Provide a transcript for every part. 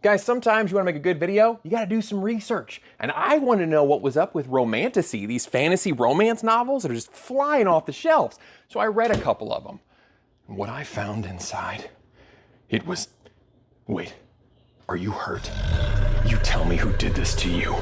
Guys, sometimes you want to make a good video, you got to do some research. And I want to know what was up with Romantasy, these fantasy romance novels that are just flying off the shelves. So I read a couple of them. And what I found inside, it was... Wait, are you hurt? You tell me who did this to you.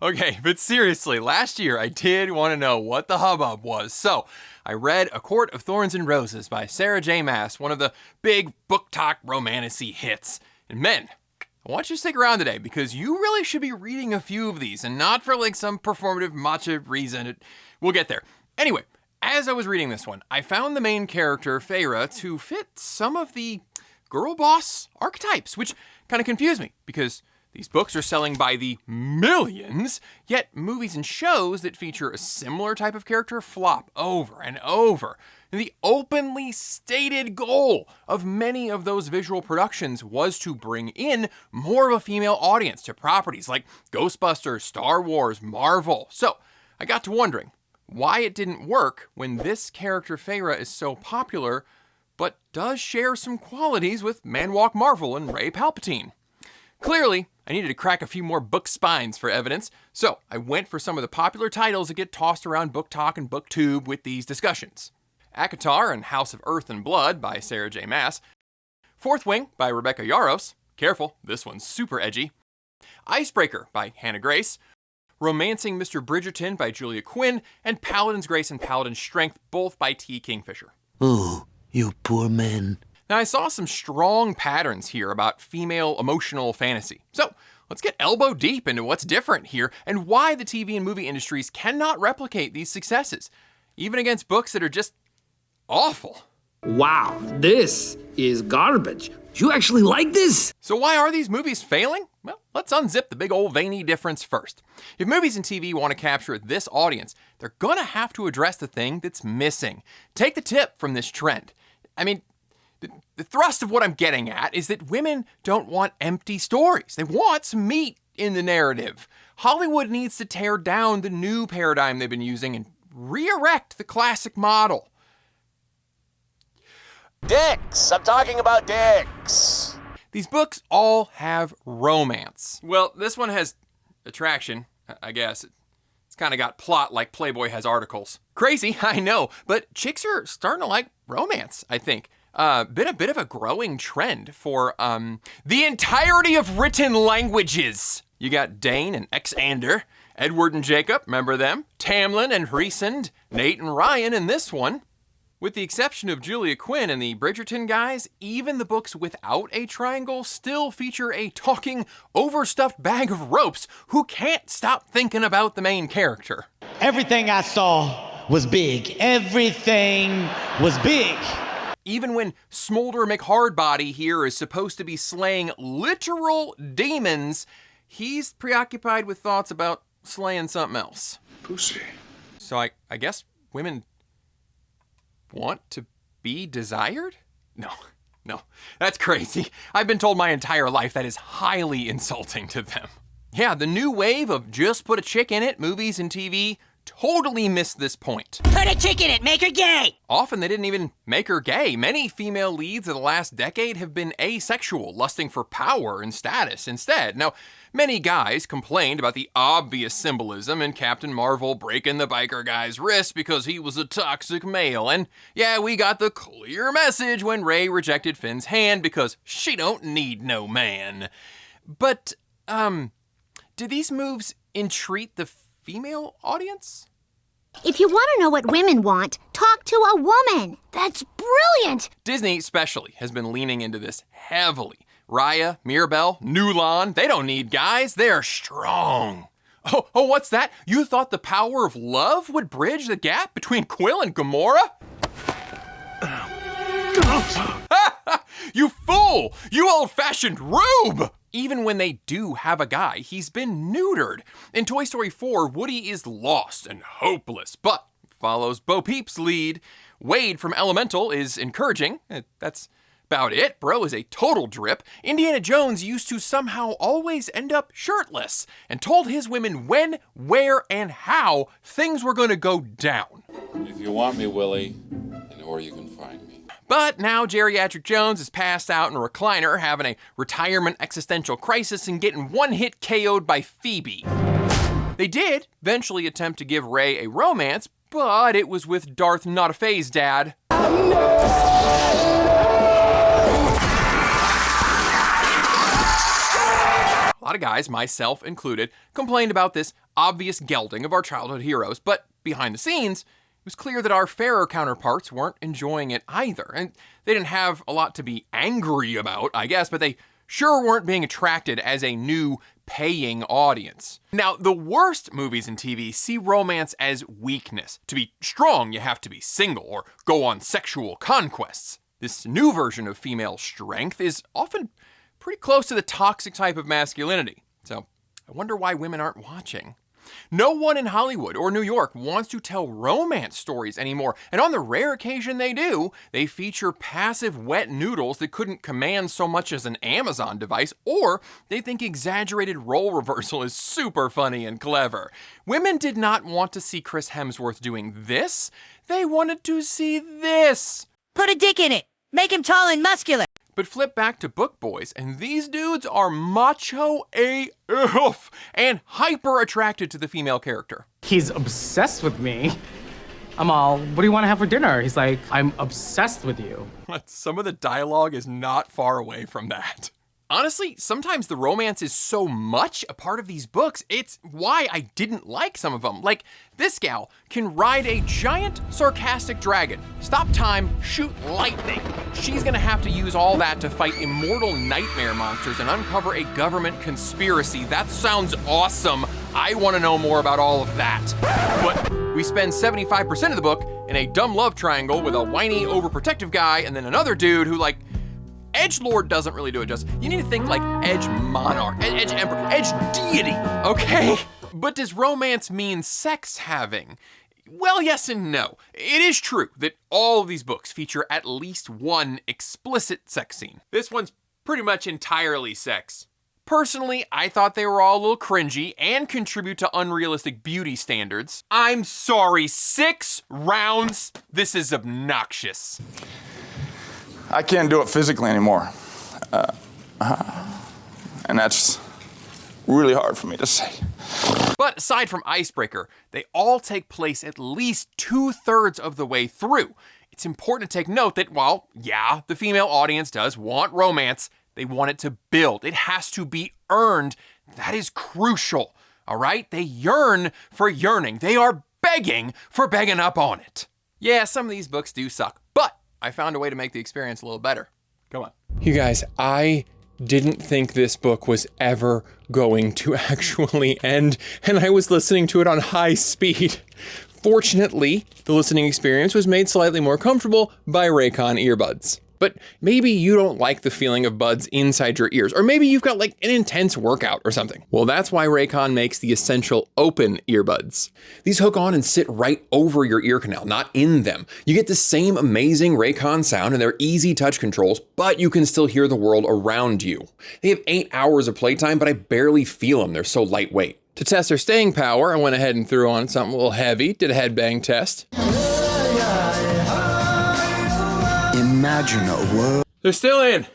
Okay, but seriously, last year I did want to know what the hubbub was. So I read A Court of Thorns and Roses by Sarah J. Maas, one of the big book talk romantasy hits. And men, I want you to stick around today because you really should be reading a few of these and not for like some performative macho reason. We'll get there. Anyway, as I was reading this one, I found the main character, Feyre, to fit some of the girl boss archetypes, which kind of confused me because these books are selling by the millions, yet movies and shows that feature a similar type of character flop over and over. And the openly stated goal of many of those visual productions was to bring in more of a female audience to properties like Ghostbusters, Star Wars, Marvel. So I got to wondering why it didn't work when this character Feyre is so popular, but does share some qualities with Man-Walk Marvel and Rey Palpatine. Clearly, I needed to crack a few more book spines for evidence, so I went for some of the popular titles that get tossed around Book Talk and BookTube with these discussions. ACOTAR and House of Earth and Blood by Sarah J. Maas, Fourth Wing by Rebecca Yarros, careful, this one's super edgy, Icebreaker by Hannah Grace, Romancing Mr. Bridgerton by Julia Quinn, and Paladin's Grace and Paladin's Strength, both by T. Kingfisher. Oh, you poor man. Now, I saw some strong patterns here about female emotional fantasy. So let's get elbow deep into what's different here and why the TV and movie industries cannot replicate these successes, even against books that are just awful. Wow, this is garbage. You actually like this? So why are these movies failing? Well, let's unzip the big old veiny difference first. If movies and TV want to capture this audience, they're gonna have to address the thing that's missing. Take the tip from this trend. I mean, the thrust of what I'm getting at is that women don't want empty stories. They want some meat in the narrative. Hollywood needs to tear down the new paradigm they've been using and re-erect the classic model. Dicks! I'm talking about dicks! These books all have romance. Well, this one has attraction, I guess. It's kind of got plot like Playboy has articles. Crazy, I know, but chicks are starting to like romance, I think. Been a bit of a growing trend for the entirety of written languages. You got Dane and Xander, Edward and Jacob, remember them? Tamlin and Rhysand, Nate and Ryan in this one. With the exception of Julia Quinn and the Bridgerton guys, even the books without a triangle still feature a talking, overstuffed bag of ropes who can't stop thinking about the main character. Everything I saw was big. Everything was big. Even when Smolder McHardbody here is supposed to be slaying literal demons, he's preoccupied with thoughts about slaying something else. Pussy. So I guess women want to be desired? No, that's crazy. I've been told my entire life that is highly insulting to them. Yeah, the new wave of just put a chick in it, movies and TV, totally missed this point. Put a chick in it, make her gay! Often they didn't even make her gay. Many female leads of the last decade have been asexual, lusting for power and status instead. Now, many guys complained about the obvious symbolism in Captain Marvel breaking the biker guy's wrist because he was a toxic male. And yeah, we got the clear message when Rey rejected Finn's hand because she don't need no man. But, do these moves entreat the female audience? If you want to know what women want, talk to a woman. That's brilliant. Disney especially has been leaning into this heavily. Raya, Mirabelle, Nolan, they don't need guys, they're strong. Oh, what's that? You thought the power of love would bridge the gap between Quill and Gamora? You fool! You old-fashioned rube! Even when they do have a guy, he's been neutered. In Toy Story 4, Woody is lost and hopeless, but follows Bo Peep's lead. Wade from Elemental is encouraging. That's about it. Bro is a total drip. Indiana Jones used to somehow always end up shirtless and told his women when, where, and how things were going to go down. If you want me, Willie, you know where you can find me. But now Geriatric Jones is passed out in a recliner, having a retirement existential crisis and getting one-hit KO'd by Phoebe. They did eventually attempt to give Rey a romance, but it was with Darth Not a Phase Dad. A lot of guys, myself included, complained about this obvious gelding of our childhood heroes, but behind the scenes, it was clear that our fairer counterparts weren't enjoying it either. And they didn't have a lot to be angry about, I guess, but they sure weren't being attracted as a new paying audience. Now, the worst movies and TV see romance as weakness. To be strong, you have to be single or go on sexual conquests. This new version of female strength is often pretty close to the toxic type of masculinity. So I wonder why women aren't watching. No one in Hollywood or New York wants to tell romance stories anymore, and on the rare occasion they do, they feature passive wet noodles that couldn't command so much as an Amazon device, or they think exaggerated role reversal is super funny and clever. Women did not want to see Chris Hemsworth doing this, they wanted to see this. Put a dick in it. Make him tall and muscular. But flip back to Book Boys, and these dudes are macho AF and hyper attracted to the female character. He's obsessed with me. I'm all, what do you want to have for dinner? He's like, I'm obsessed with you. Some of the dialogue is not far away from that. Honestly, sometimes the romance is so much a part of these books, it's why I didn't like some of them. Like, this gal can ride a giant, sarcastic dragon, stop time, shoot lightning. She's gonna have to use all that to fight immortal nightmare monsters and uncover a government conspiracy. That sounds awesome. I wanna know more about all of that. But we spend 75% of the book in a dumb love triangle with a whiny, overprotective guy and then another dude who, like, edgelord doesn't really do it justice. You need to think like edge monarch, edge emperor, edge deity, okay? But does romance mean sex having? Well, yes and no. It is true that all of these books feature at least one explicit sex scene. This one's pretty much entirely sex. Personally, I thought they were all a little cringy and contribute to unrealistic beauty standards. I'm sorry, 6 rounds? This is obnoxious. I can't do it physically anymore. And that's really hard for me to say. But aside from Icebreaker, they all take place at least 2/3 of the way through. It's important to take note that while, yeah, the female audience does want romance, they want it to build. It has to be earned. That is crucial, all right? They yearn for yearning. They are begging for begging up on it. Yeah, some of these books do suck, but I found a way to make the experience a little better. Come on. You guys, I didn't think this book was ever going to actually end, and I was listening to it on high speed. Fortunately, the listening experience was made slightly more comfortable by Raycon earbuds. But maybe you don't like the feeling of buds inside your ears, or maybe you've got like an intense workout or something. Well, that's why Raycon makes the essential open earbuds. These hook on and sit right over your ear canal, not in them. You get the same amazing Raycon sound and their easy touch controls, but you can still hear the world around you. They have 8 hours of playtime, but I barely feel them. They're so lightweight. To test their staying power, I went ahead and threw on something a little heavy, did a headbang test. Imagine a world. They're still in.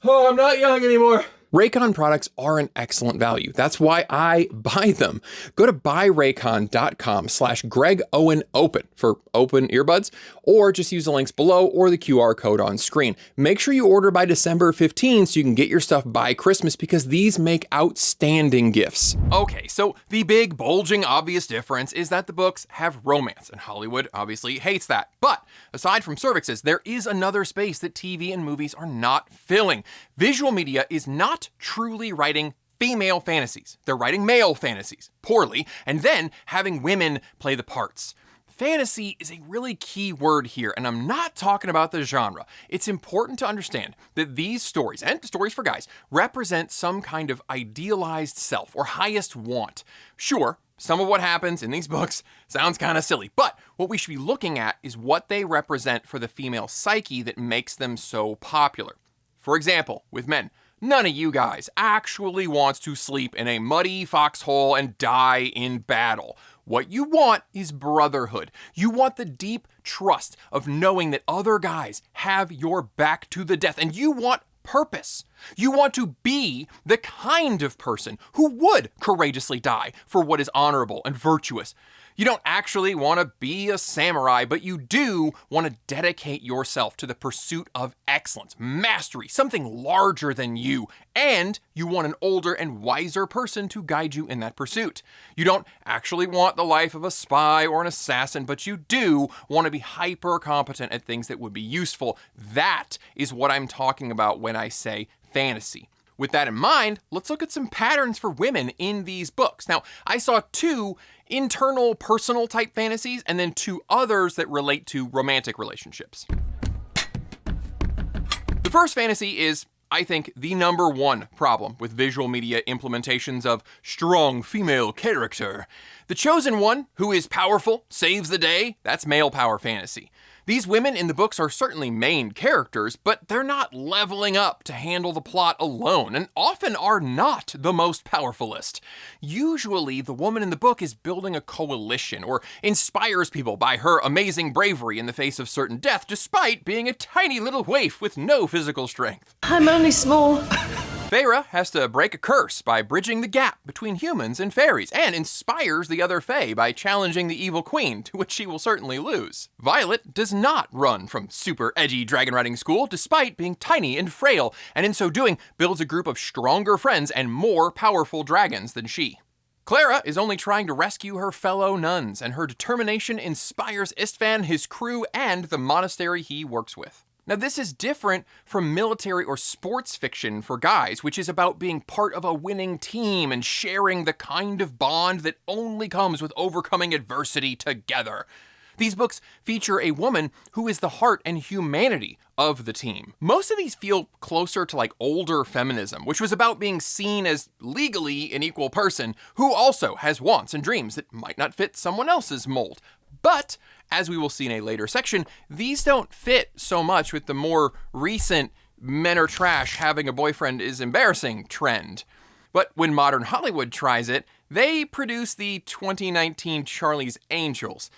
Oh, I'm not young anymore. Raycon products are an excellent value. That's why I buy them. Go to buyraycon.com/GregOwenOpen for open earbuds, or just use the links below or the QR code on screen. Make sure you order by December 15 so you can get your stuff by Christmas, because these make outstanding gifts. Okay, so the big, bulging, obvious difference is that the books have romance, and Hollywood obviously hates that. But aside from cervixes, there is another space that TV and movies are not filling. Visual media is not truly writing female fantasies. They're writing male fantasies poorly, and then having women play the parts. Fantasy is a really key word here, and I'm not talking about the genre. It's important to understand that these stories, and stories for guys, represent some kind of idealized self or highest want. Sure, some of what happens in these books sounds kind of silly, but what we should be looking at is what they represent for the female psyche that makes them so popular. For example, with men, none of you guys actually wants to sleep in a muddy foxhole and die in battle. What you want is brotherhood. You want the deep trust of knowing that other guys have your back to the death, and you want purpose. You want to be the kind of person who would courageously die for what is honorable and virtuous. You don't actually want to be a samurai, but you do want to dedicate yourself to the pursuit of excellence, mastery, something larger than you, and you want an older and wiser person to guide you in that pursuit. You don't actually want the life of a spy or an assassin, but you do want to be hyper competent at things that would be useful. That is what I'm talking about when I say fantasy. With that in mind, let's look at some patterns for women in these books. Now, I saw 2 internal personal type fantasies and then 2 others that relate to romantic relationships. The first fantasy is, I think, the number 1 problem with visual media implementations of strong female character. The chosen one, who is powerful, saves the day, that's male power fantasy. These women in the books are certainly main characters, but they're not leveling up to handle the plot alone, and often are not the most powerfulest. Usually, the woman in the book is building a coalition, or inspires people by her amazing bravery in the face of certain death, despite being a tiny little waif with no physical strength. I'm only small. Feyre has to break a curse by bridging the gap between humans and fairies, and inspires the other Fae by challenging the evil queen, to which she will certainly lose. Violet does not run from super edgy dragon riding school, despite being tiny and frail, and in so doing builds a group of stronger friends and more powerful dragons than she. Clara is only trying to rescue her fellow nuns, and her determination inspires Istvan, his crew, and the monastery he works with. Now, this is different from military or sports fiction for guys, which is about being part of a winning team and sharing the kind of bond that only comes with overcoming adversity together. These books feature a woman who is the heart and humanity of the team. Most of these feel closer to like older feminism, which was about being seen as legally an equal person who also has wants and dreams that might not fit someone else's mold. But, as we will see in a later section, these don't fit so much with the more recent men are trash, having a boyfriend is embarrassing trend. But when modern Hollywood tries it, they produce the 2019 Charlie's Angels.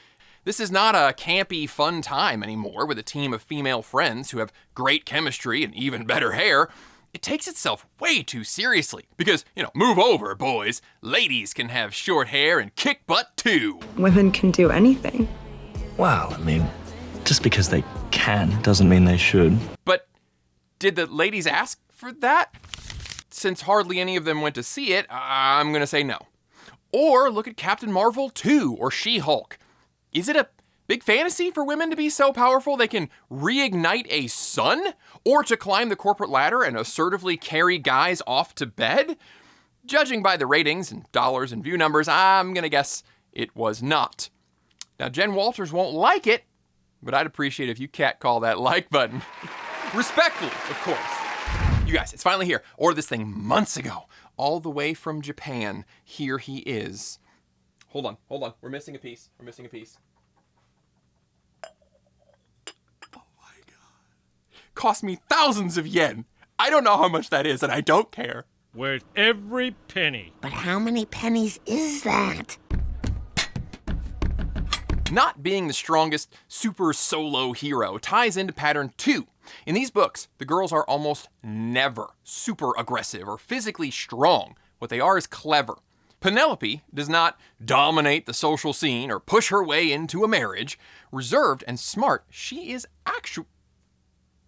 This is not a campy, fun time anymore with a team of female friends who have great chemistry and even better hair. It takes itself way too seriously because, move over, boys. Ladies can have short hair and kick butt too. Women can do anything. Well, I mean, just because they can doesn't mean they should. But did the ladies ask for that? Since hardly any of them went to see it, I'm gonna say no. Or look at Captain Marvel 2 or She-Hulk. Is it a big fantasy for women to be so powerful they can reignite a sun? Or to climb the corporate ladder and assertively carry guys off to bed? Judging by the ratings and dollars and view numbers, I'm gonna guess it was not. Now, Jen Walters won't like it, but I'd appreciate if you catcall that like button. Respectfully, of course. You guys, it's finally here. Ordered this thing months ago, all the way from Japan. Here he is. Hold on. We're missing a piece. Oh my God. Cost me thousands of yen. I don't know how much that is, and I don't care. Worth every penny. But how many pennies is that? Not being the strongest super solo hero ties into pattern 2. In these books, the girls are almost never super aggressive or physically strong. What they are is clever. Penelope does not dominate the social scene or push her way into a marriage. Reserved and smart, she is actually...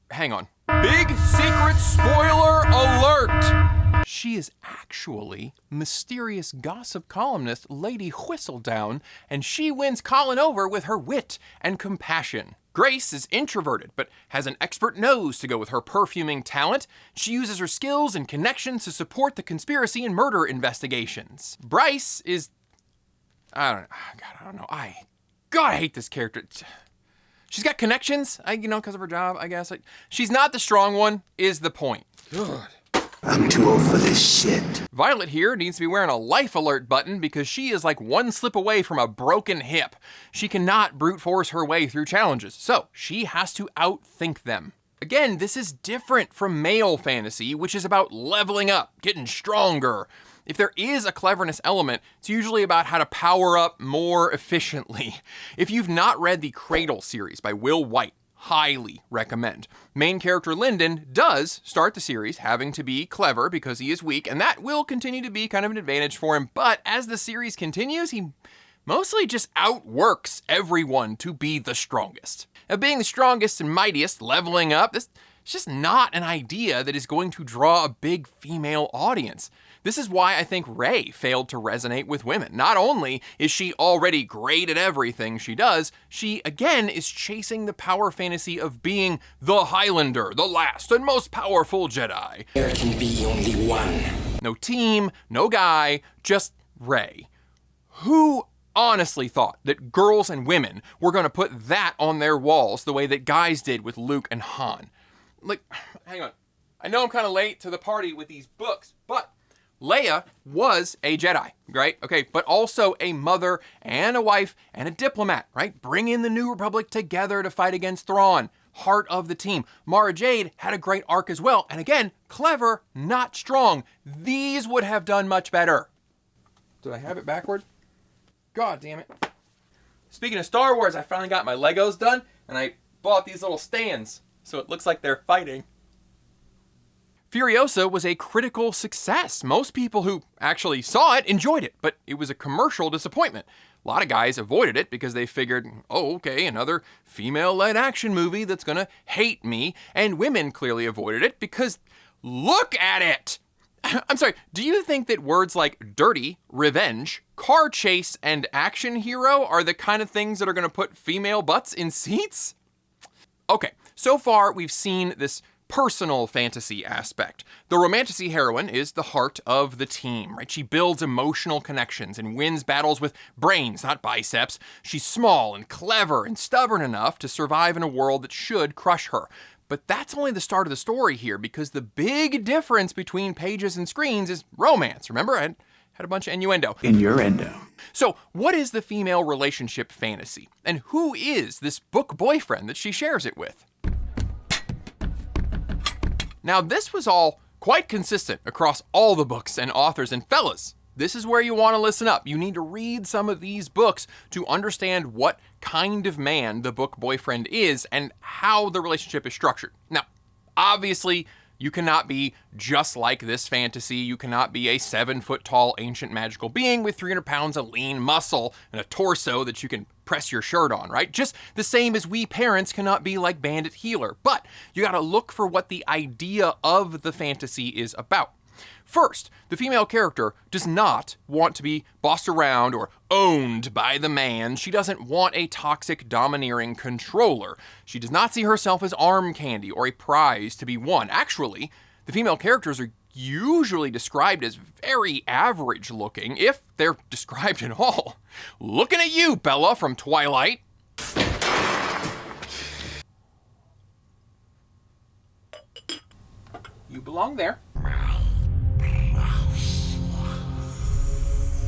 Hang on. Big secret spoiler alert! She is actually mysterious gossip columnist Lady Whistledown, and she wins Colin over with her wit and compassion. Grace is introverted, but has an expert nose to go with her perfuming talent. She uses her skills and connections to support the conspiracy and murder investigations. Bryce is... I don't know. I hate this character. She's got connections, because of her job, I guess. She's not the strong one, is the point. Good. I'm too old for this shit. Violet here needs to be wearing a life alert button because she is like one slip away from a broken hip. She cannot brute force her way through challenges, so she has to outthink them. Again, this is different from male fantasy, which is about leveling up, getting stronger. If there is a cleverness element, it's usually about how to power up more efficiently. If you've not read the Cradle series by Will White, highly recommend. Main character Lyndon does start the series having to be clever because he is weak, and that will continue to be kind of an advantage for him, but as the series continues, he mostly just outworks everyone to be the strongest. Now, being the strongest and mightiest, leveling up, this is just not an idea that is going to draw a big female audience. This is why I think Rey failed to resonate with women. Not only is she already great at everything she does, she again is chasing the power fantasy of being the Highlander, the last and most powerful Jedi. There can be only one. No team, no guy, just Rey. Who honestly thought that girls and women were going to put that on their walls the way that guys did with Luke and Han? Like, hang on. I know I'm kind of late to the party with these books, but Leia was a Jedi, right? Okay, but also a mother and a wife and a diplomat, right? Bringing the New Republic together to fight against Thrawn. Heart of the team. Mara Jade had a great arc as well. And again, clever, not strong. These would have done much better. Did I have it backward? God damn it. Speaking of Star Wars, I finally got my Legos done, and I bought these little stands, so it looks like they're fighting. Furiosa was a critical success. Most people who actually saw it enjoyed it, but it was a commercial disappointment. A lot of guys avoided it because they figured, oh, okay, another female-led action movie that's gonna hate me, and women clearly avoided it because look at it! I'm sorry, do you think that words like dirty, revenge, car chase, and action hero are the kind of things that are gonna put female butts in seats? Okay, so far we've seen this personal fantasy aspect. The Romantasy heroine is the heart of the team, right? She builds emotional connections and wins battles with brains, not biceps. She's small and clever and stubborn enough to survive in a world that should crush her. But that's only the start of the story here, because the big difference between pages and screens is romance. Remember, I had a bunch of innuendo. Innuendo. So what is the female relationship fantasy? And who is this book boyfriend that she shares it with? Now, this was all quite consistent across all the books and authors, and fellas, this is where you want to listen up. You need to read some of these books to understand what kind of man the book boyfriend is and how the relationship is structured. Now, obviously, you cannot be just like this fantasy. You cannot be a 7-foot-tall ancient magical being with 300 pounds of lean muscle and a torso that you can press your shirt on, right? Just the same as we parents cannot be like Bandit Healer. But you gotta look for what the idea of the fantasy is about. First, the female character does not want to be bossed around or owned by the man. She doesn't want a toxic, domineering controller. She does not see herself as arm candy or a prize to be won. Actually, the female characters are usually described as very average looking, if they're described at all. Looking at you, Bella from Twilight. You belong there.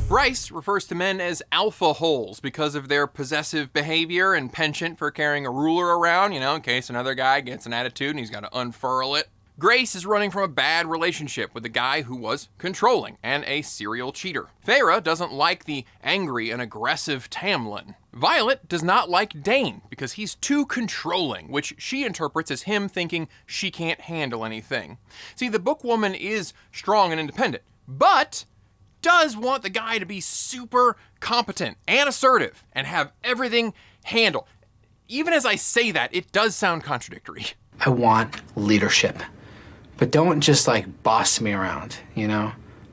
Bryce refers to men as alpha holes because of their possessive behavior and penchant for carrying a ruler around, you know, in case another guy gets an attitude and he's got to unfurl it. Grace is running from a bad relationship with a guy who was controlling and a serial cheater. Feyre doesn't like the angry and aggressive Tamlin. Violet does not like Dane because he's too controlling, which she interprets as him thinking she can't handle anything. See, the bookwoman is strong and independent, but does want the guy to be super competent and assertive and have everything handled. Even as I say that, it does sound contradictory. I want leadership, but don't just like boss me around, you know?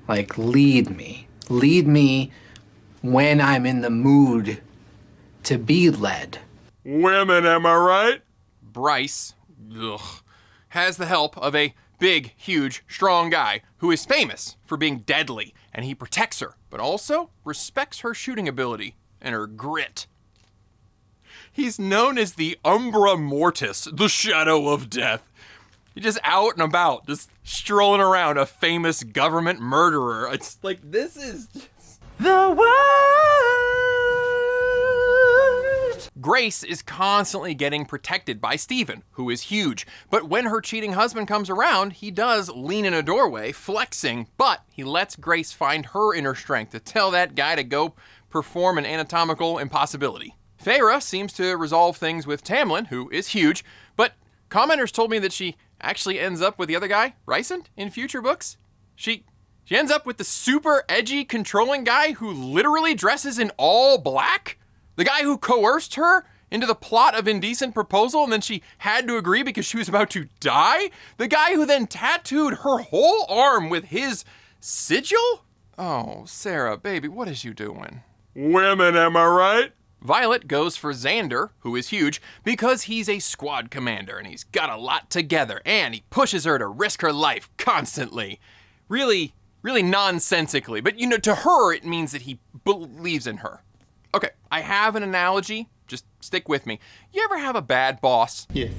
Like lead me. Lead me when I'm in the mood to be led. Women, am I right? Bryce has the help of a big, huge, strong guy who is famous for being deadly, and he protects her, but also respects her shooting ability and her grit. He's known as the Umbra Mortis, the Shadow of Death. He's just out and about, just strolling around, a famous government murderer. It's like, this is just... The world Grace is constantly getting protected by Steven, who is huge. But when her cheating husband comes around, he does lean in a doorway, flexing, but he lets Grace find her inner strength to tell that guy to go perform an anatomical impossibility. Feyre seems to resolve things with Tamlin, who is huge, but commenters told me that she actually ends up with the other guy, Rysand, in future books. She ends up with the super edgy, controlling guy who literally dresses in all black? The guy who coerced her into the plot of Indecent Proposal and then she had to agree because she was about to die? The guy who then tattooed her whole arm with his sigil? Oh, Sarah, baby, what is you doing? Women, am I right? Violet goes for Xander, who is huge, because he's a squad commander and he's got a lot together and he pushes her to risk her life constantly. Really nonsensically, but to her it means that he believes in her. Okay, I have an analogy, just stick with me. You ever have a bad boss? Yes.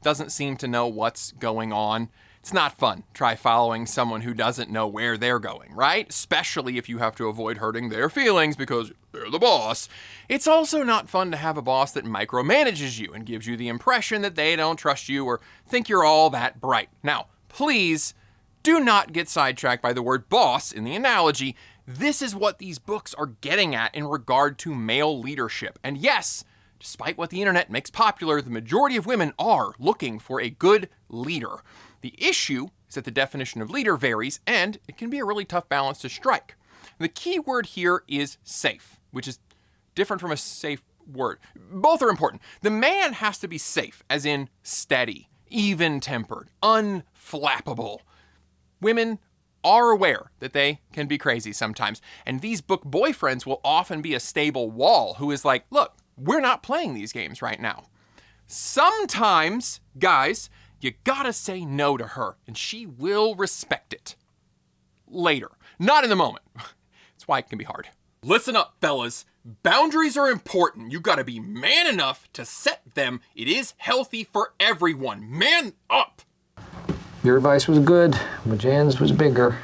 Doesn't seem to know what's going on? It's not fun. Try following someone who doesn't know where they're going, right? Especially if you have to avoid hurting their feelings because they're the boss. It's also not fun to have a boss that micromanages you and gives you the impression that they don't trust you or think you're all that bright. Now, please do not get sidetracked by the word boss in the analogy. This is what these books are getting at in regard to male leadership. And yes, despite what the internet makes popular, the majority of women are looking for a good leader. The issue is that the definition of leader varies, and it can be a really tough balance to strike. The key word here is safe, which is different from a safe word. Both are important. The man has to be safe, as in steady, even-tempered, unflappable. Women are aware that they can be crazy sometimes, and these book boyfriends will often be a stable wall who is like, look, we're not playing these games right now. Sometimes, guys, you gotta say no to her, and she will respect it. Later. Not in the moment. That's why it can be hard. Listen up, fellas. Boundaries are important. You gotta be man enough to set them. It is healthy for everyone. Man up! Your advice was good, but Jan's was bigger.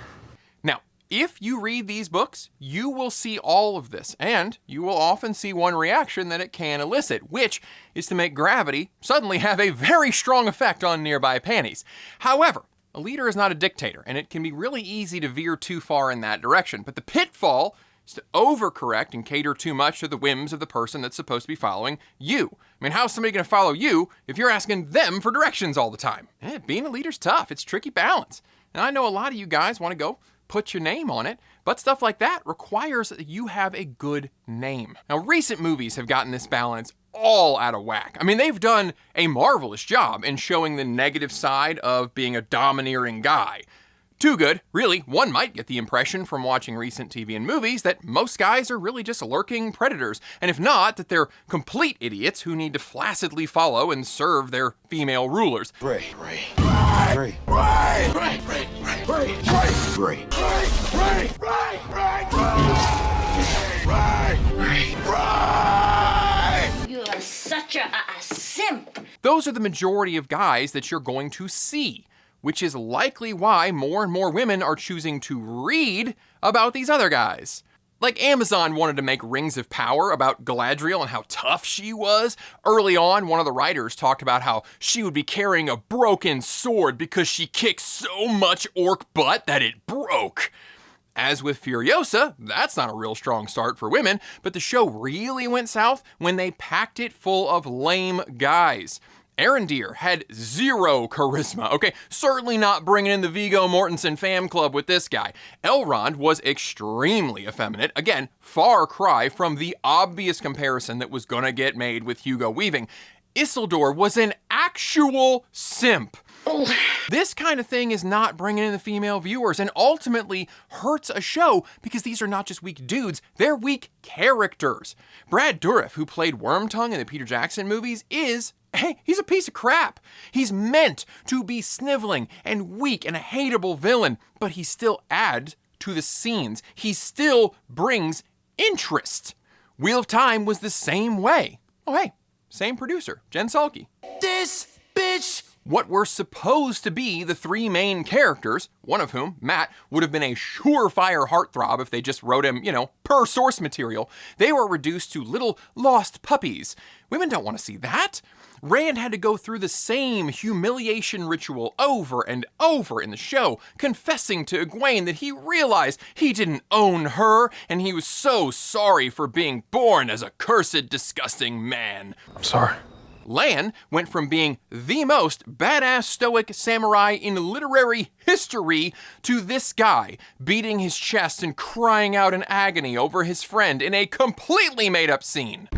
Now, if you read these books, you will see all of this, and you will often see one reaction that it can elicit, which is to make gravity suddenly have a very strong effect on nearby panties. However, a leader is not a dictator, and it can be really easy to veer too far in that direction, but the pitfall is to overcorrect and cater too much to the whims of the person that's supposed to be following you. I mean, how's somebody gonna follow you if you're asking them for directions all the time? Being a leader's tough, it's tricky balance. And I know a lot of you guys wanna go put your name on it, but stuff like that requires that you have a good name. Now, recent movies have gotten this balance all out of whack. I mean, they've done a marvelous job in showing the negative side of being a domineering guy. Too good, really. One might get the impression from watching recent TV and movies that most guys are really just lurking predators, and if not, that they're complete idiots who need to flaccidly follow and serve their female rulers. You are such a simp. Those are the majority of guys that you're going to see, which is likely why more and more women are choosing to read about these other guys. Like Amazon wanted to make Rings of Power about Galadriel and how tough she was. Early on, one of the writers talked about how she would be carrying a broken sword because she kicked so much orc butt that it broke. As with Furiosa, that's not a real strong start for women, but the show really went south when they packed it full of lame guys. Arendir had zero charisma, okay? Certainly not bringing in the Viggo Mortensen fam club with this guy. Elrond was extremely effeminate. Again, far cry from the obvious comparison that was gonna get made with Hugo Weaving. Isildur was an actual simp. This kind of thing is not bringing in the female viewers and ultimately hurts a show because these are not just weak dudes, they're weak characters. Brad Dourif, who played Wormtongue in the Peter Jackson movies, he's a piece of crap. He's meant to be sniveling and weak and a hateable villain, but he still adds to the scenes. He still brings interest. Wheel of Time was the same way. Oh, hey, same producer, Jen Salke. This bitch what were supposed to be the three main characters, one of whom, Matt, would have been a surefire heartthrob if they just wrote him, per source material, they were reduced to little lost puppies. Women don't want to see that. Rand had to go through the same humiliation ritual over and over in the show, confessing to Egwene that he realized he didn't own her, and he was so sorry for being born as a cursed, disgusting man. I'm sorry. Lan went from being the most badass stoic samurai in literary history to this guy beating his chest and crying out in agony over his friend in a completely made-up scene.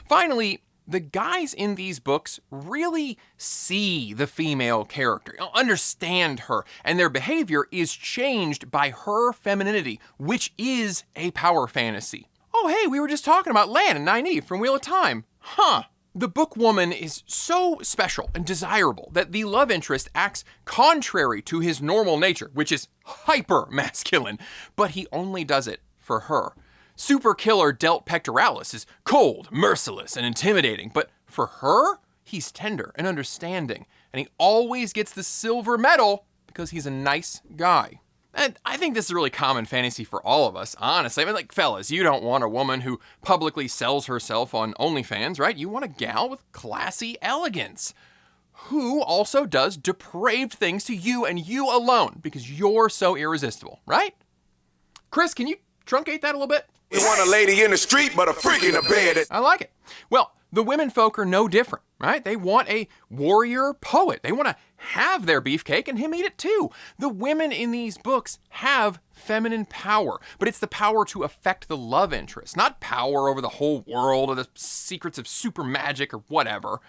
Finally, the guys in these books really see the female character, understand her, and their behavior is changed by her femininity, which is a power fantasy. Oh, hey, we were just talking about Lan and Nynaeve from Wheel of Time. Huh. The book woman is so special and desirable that the love interest acts contrary to his normal nature, which is hyper masculine, but he only does it for her. Super killer Delt Pectoralis is cold, merciless, and intimidating, but for her, he's tender and understanding, and he always gets the silver medal because he's a nice guy. And I think this is a really common fantasy for all of us, honestly. I mean, fellas, you don't want a woman who publicly sells herself on OnlyFans, right? You want a gal with classy elegance, who also does depraved things to you and you alone because you're so irresistible, right? Chris, can you truncate that a little bit? We want a lady in the street, but a freak in the bed. I like it. Well, the women folk are no different, right? They want a warrior poet. They want to have their beefcake and him eat it too. The women in these books have feminine power, but it's the power to affect the love interest, not power over the whole world or the secrets of super magic or whatever.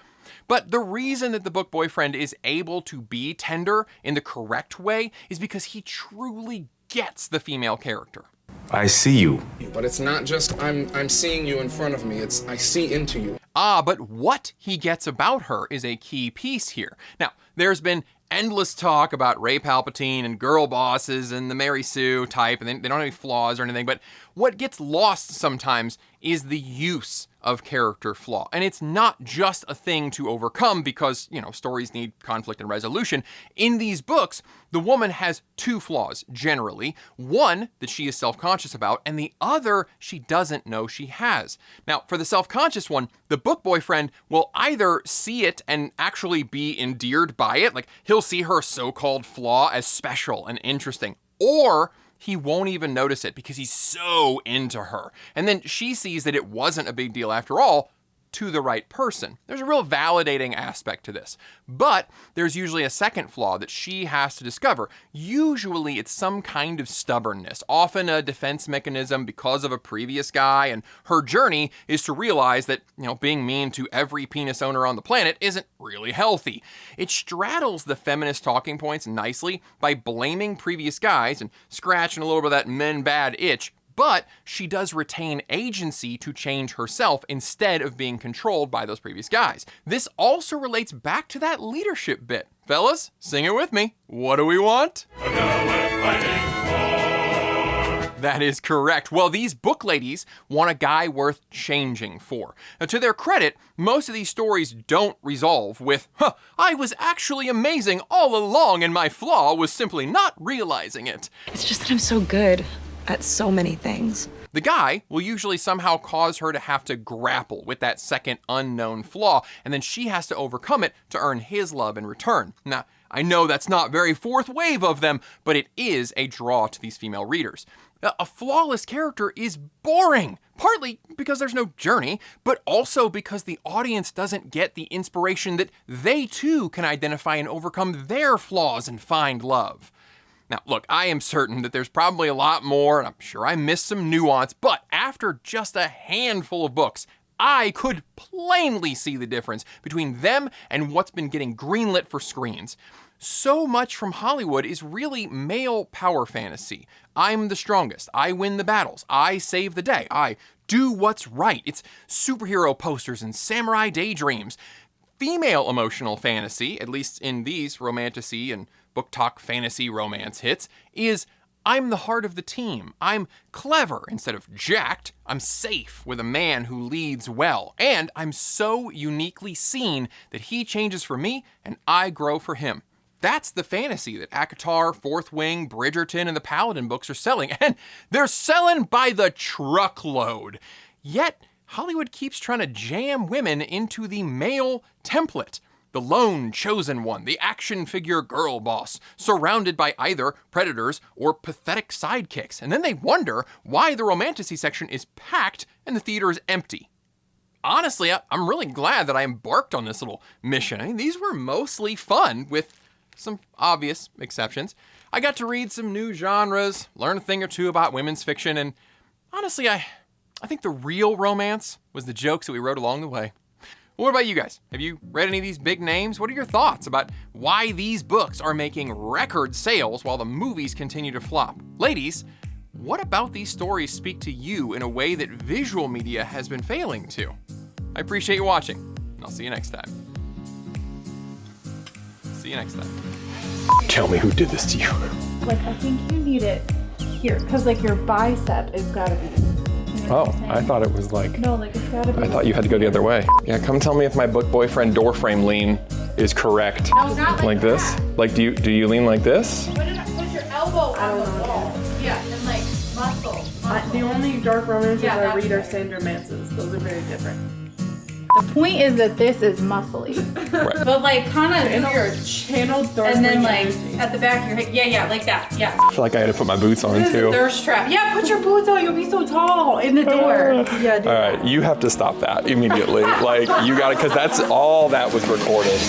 But the reason that the book boyfriend is able to be tender in the correct way is because he truly gets the female character. I see you. But it's not just I'm seeing you in front of me, it's I see into you. But what he gets about her is a key piece here. Now, there's been endless talk about Ray Palpatine and girl bosses and the Mary Sue type, and they don't have any flaws or anything, but what gets lost sometimes is the use of character flaw. And it's not just a thing to overcome because, stories need conflict and resolution. In these books, the woman has two flaws, generally. One that she is self-conscious about, and the other she doesn't know she has. Now, for the self-conscious one, the book boyfriend will either see it and actually be endeared by it, like he'll see her so-called flaw as special and interesting, or he won't even notice it because he's so into her. And then she sees that it wasn't a big deal after all to the right person. There's a real validating aspect to this. But there's usually a second flaw that she has to discover. Usually it's some kind of stubbornness, often a defense mechanism because of a previous guy, and her journey is to realize that, being mean to every penis owner on the planet isn't really healthy. It straddles the feminist talking points nicely by blaming previous guys and scratching a little bit of that men bad itch, but she does retain agency to change herself instead of being controlled by those previous guys. This also relates back to that leadership bit. Fellas, sing it with me. What do we want? A girl worth fighting for. That is correct. Well, these book ladies want a guy worth changing for. Now, to their credit, most of these stories don't resolve with, I was actually amazing all along and my flaw was simply not realizing it. It's just that I'm so good at so many things. The guy will usually somehow cause her to have to grapple with that second unknown flaw, and then she has to overcome it to earn his love in return. Now, I know that's not very fourth wave of them, but it is a draw to these female readers. A flawless character is boring, partly because there's no journey, but also because the audience doesn't get the inspiration that they too can identify and overcome their flaws and find love. Now, look, I am certain that there's probably a lot more, and I'm sure I missed some nuance, but after just a handful of books, I could plainly see the difference between them and what's been getting greenlit for screens. So much from Hollywood is really male power fantasy. I'm the strongest. I win the battles. I save the day. I do what's right. It's superhero posters and samurai daydreams. Female emotional fantasy, at least in these Romantasy and book talk fantasy romance hits, is I'm the heart of the team. I'm clever instead of jacked. I'm safe with a man who leads well. And I'm so uniquely seen that he changes for me and I grow for him. That's the fantasy that ACOTAR, Fourth Wing, Bridgerton, and the Paladin books are selling. And they're selling by the truckload. Yet, Hollywood keeps trying to jam women into the male template. The lone chosen one, the action figure girl boss, surrounded by either predators or pathetic sidekicks. And then they wonder why the Romantasy section is packed and the theater is empty. Honestly, I'm really glad that I embarked on this little mission. I mean, these were mostly fun, with some obvious exceptions. I got to read some new genres, learn a thing or two about women's fiction, and honestly, I think the real romance was the jokes that we wrote along the way. What about you guys? Have you read any of these big names? What are your thoughts about why these books are making record sales while the movies continue to flop? Ladies, what about these stories speak to you in a way that visual media has been failing to? I appreciate you watching, and I'll see you next time. See you next time. Tell me who did this to you. Like, I think you need it here, because like your bicep has got to be. Oh, I thought it was like... No, like it's gotta be... I thought you had to go the other way. Yeah, come tell me if my book boyfriend door frame lean is correct. No, not like this? that. Like, do you lean like this? Put your elbow on the wall. Yeah, and like muscle. The only dark romances I read are Sandra Mance's. Those are very different. The point is that this is muscly. Right. But like kind of in your channeled dark. And then like at the back of your head. Yeah, like that. Yeah. I feel like I had to put my boots on This is too. a thirst trap. Yeah, put your boots on. You'll be so tall in the door. Yeah, do All right, you have to stop that immediately. Like, you gotta, because that's all that was recorded.